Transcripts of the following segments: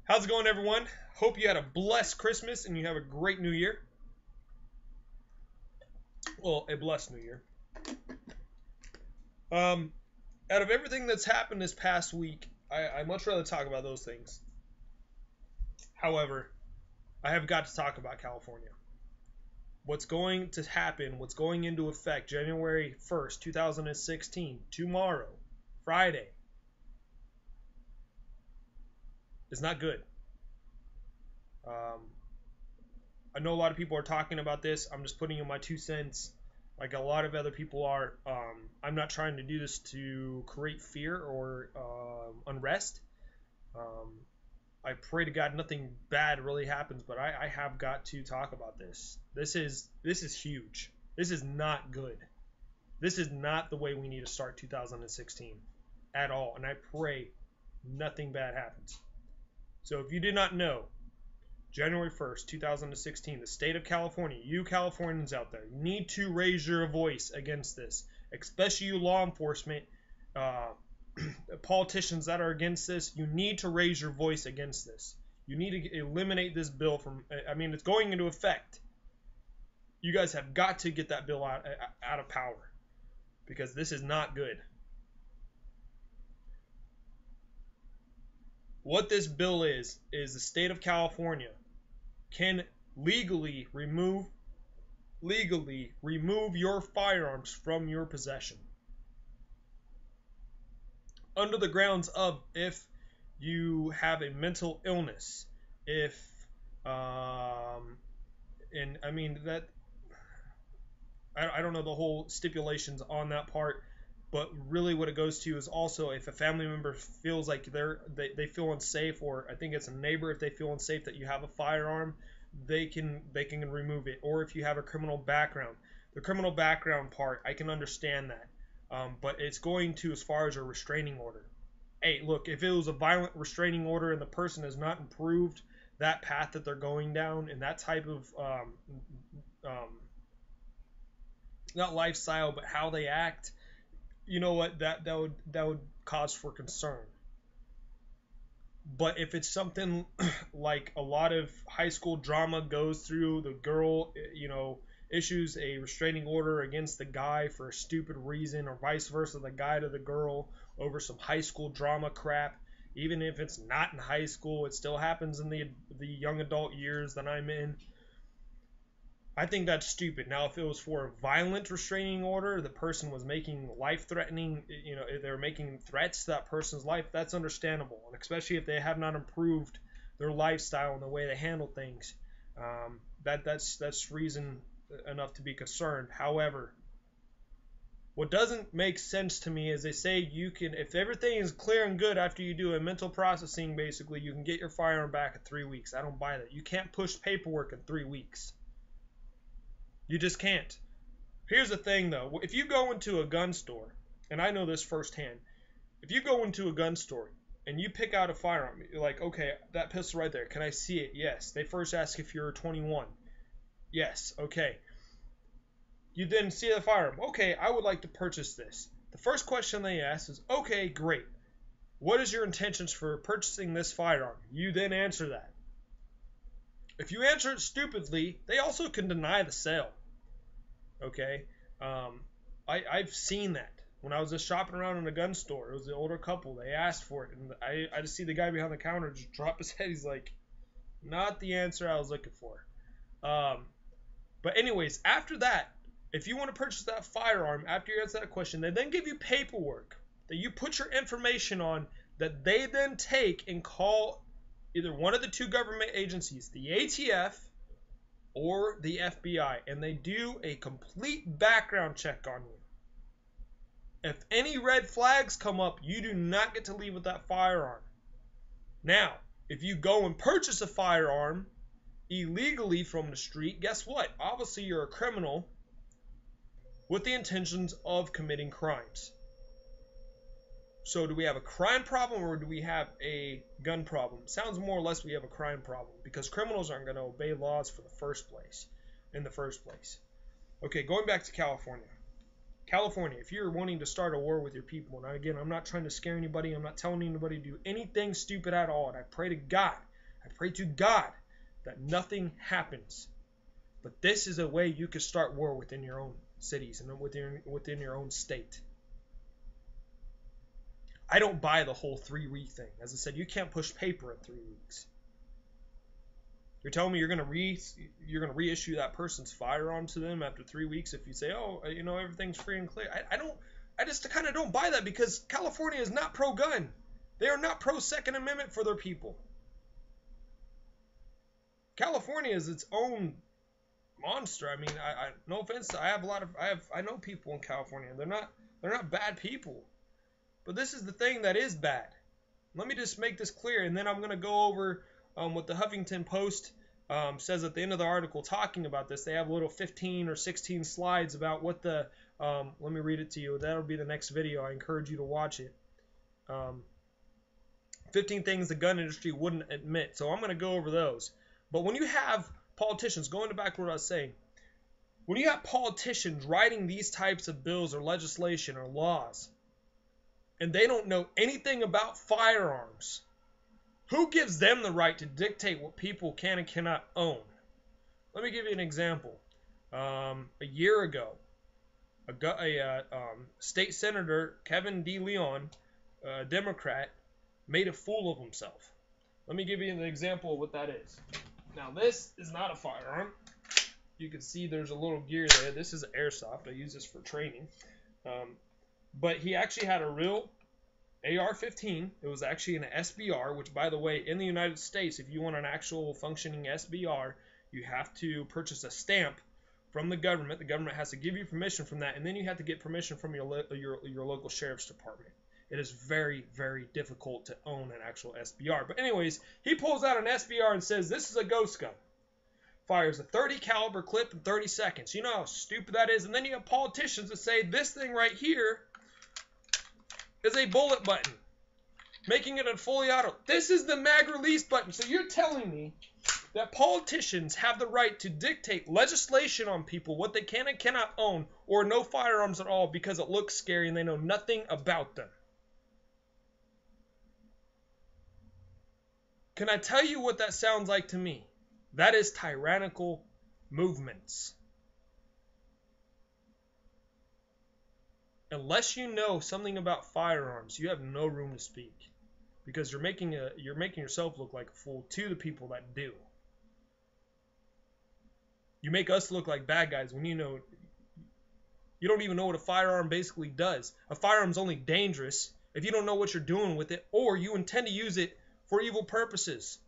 How's it going, everyone? Hope you had a blessed Christmas and you have a great New Year. Well, a blessed New Year. Um, Out of everything that's happened this past week, I much rather talk about those things. However, I have got to talk about California. What's going to happen, what's going into effect January 1st, 2016, tomorrow, Friday, is not good. Um, I know a lot of people are talking about this. I'm just putting in my 2 cents, like a lot of other people are. I'm not trying to do this to create fear or unrest. Um, I pray to God nothing bad really happens, but I have got to talk about this. This is huge. This is not good. This is not the way we need to start 2016 at all, and I pray nothing bad happens. So if you did not know, January 1st, 2016, the state of California, you Californians out there, need to raise your voice against this, especially you law enforcement, politicians that are against this. You need to raise your voice against this. You need to eliminate this bill from, it's going into effect. You guys have got to get that bill out of power because this is not good. What this bill is the state of California can legally remove your firearms from your possession under the grounds of if you have a mental illness, if and I mean that I don't know the whole stipulations on that part, but really what it goes to is also if a family member feels like they feel unsafe, or I think it's a neighbor, if they feel unsafe that you have a firearm, they can remove it. Or if you have a criminal background, the criminal background part, I can understand that, but it's going to as far as a restraining order. Hey, look, if it was a violent restraining order and the person has not improved that path that they're going down and that type of not lifestyle, but how they act, you know what, that would cause for concern. But if it's something like a lot of high school drama goes through, the girl, issues a restraining order against the guy for a stupid reason, or vice versa, the guy to the girl over some high school drama crap. Even if it's not in high school, it still happens in the young adult years that I'm in. I think that's stupid. Now, if it was for a violent restraining order, the person was making life-threatening, if they're making threats to that person's life, that's understandable. And especially if they have not improved their lifestyle and the way they handle things, that's reason enough to be concerned. However, what doesn't make sense to me is they say you can, if everything is clear and good after you do a mental processing, basically, you can get your firearm back in 3 weeks. I don't buy that. You can't push paperwork in 3 weeks. You just can't. Here's the thing, though. If you go into a gun store, and I know this firsthand, if you go into a gun store and you pick out a firearm, you're like, okay, that pistol right there, can I see it? Yes. They first ask if you're 21. Yes. Okay. You then see the firearm. Okay, I would like to purchase this. The first question they ask is, okay, great. What is your intentions for purchasing this firearm? You then answer that. If you answer it stupidly, they also can deny the sale. Okay, I've seen that when I was just shopping around in a gun store. It was an older couple. They asked for it, and I just see the guy behind the counter just drop his head. He's like, "Not the answer I was looking for." But anyways, after that, if you want to purchase that firearm, after you answer that question, they then give you paperwork that you put your information on, that they then take and call either one of the two government agencies, the ATF or the FBI, and they do a complete background check on you. If any red flags come up, you do not get to leave with that firearm. Now, if you go and purchase a firearm illegally from the street, guess what? Obviously, you're a criminal with the intentions of committing crimes. So do we have a crime problem or do we have a gun problem? Sounds more or less we have a crime problem, because criminals aren't going to obey laws in the first place. Okay, going back to California. California, if you're wanting to start a war with your people, and again, I'm not trying to scare anybody, I'm not telling anybody to do anything stupid at all, and I pray to God I pray to God that nothing happens. But this is a way you can start war within your own cities and within your own state. I don't buy the whole 3-week thing. As I said, you can't push paper in 3 weeks. You're telling me you're gonna reissue that person's firearm to them after 3 weeks if you say, oh, everything's free and clear. I just kind of don't buy that, because California is not pro-gun. They are not pro-Second Amendment for their people. California is its own monster. I mean, I no offense, I know people in California. They're not bad people, but this is the thing that is bad. Let me just make this clear, and then I'm gonna go over what the Huffington Post says at the end of the article talking about this. They have a little 15 or 16 slides about what the let me read it to you. That'll be the next video. I encourage you to watch it. 15 things the gun industry wouldn't admit. So I'm going to go over those. But when you have politicians, going back to what I was saying, when you have politicians writing these types of bills or legislation or laws, and they don't know anything about firearms, who gives them the right to dictate what people can and cannot own? Let me give you an example. A year ago, a state senator, Kevin D. Leon, a Democrat, made a fool of himself. Let me give you an example of what that is. Now, this is not a firearm. You can see there's a little gear there. This is an airsoft. I use this for training. But he actually had a real AR-15. It was actually an SBR, which, by the way, in the United States, if you want an actual functioning SBR, you have to purchase a stamp from the government. The government has to give you permission from that, and then you have to get permission from your local sheriff's department. It is very, very difficult to own an actual SBR. But anyways, he pulls out an SBR and says, this is a ghost gun. Fires a 30 caliber clip in 30 seconds. You know how stupid that is? And then you have politicians that say this thing right here is a bullet button, making it a fully auto. This is the mag release button. So you're telling me that politicians have the right to dictate legislation on people, what they can and cannot own, or no firearms at all because it looks scary and they know nothing about them. Can I tell you what that sounds like to me? That is tyrannical movements. Unless you know something about firearms, you have no room to speak, because you're making yourself look like a fool to the people that do. You make us look like bad guys when you don't even know what a firearm basically does. A firearm's only dangerous if you don't know what you're doing with it, or you intend to use it for evil purposes.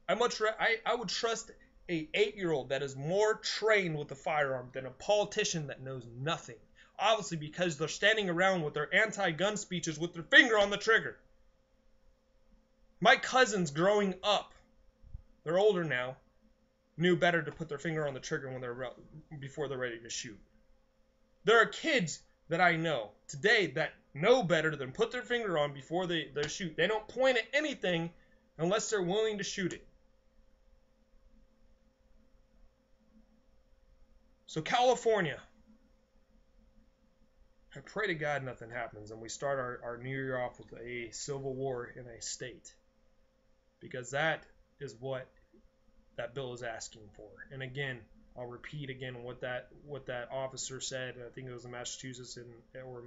I would trust a 8-year-old that is more trained with a firearm than a politician that knows nothing. Obviously, because they're standing around with their anti-gun speeches with their finger on the trigger. My cousins growing up, they're older now, knew better to put their finger on the trigger before they're ready to shoot. There are kids that I know today that know better than put their finger on before they shoot. They don't point at anything unless they're willing to shoot it. So California, I pray to God nothing happens and we start our new year off with a civil war in a state, because that is what that bill is asking for. And again, I'll repeat again what that officer said. I think it was in Massachusetts or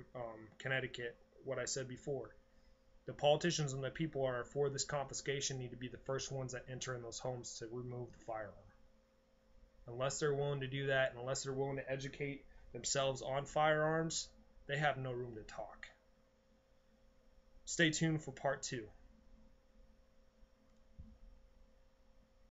Connecticut. What I said before. The politicians and the people are for this confiscation need to be the first ones that enter in those homes to remove the firearm. Unless they're willing to do that, and unless they're willing to educate themselves on firearms, they have no room to talk. Stay tuned for part 2.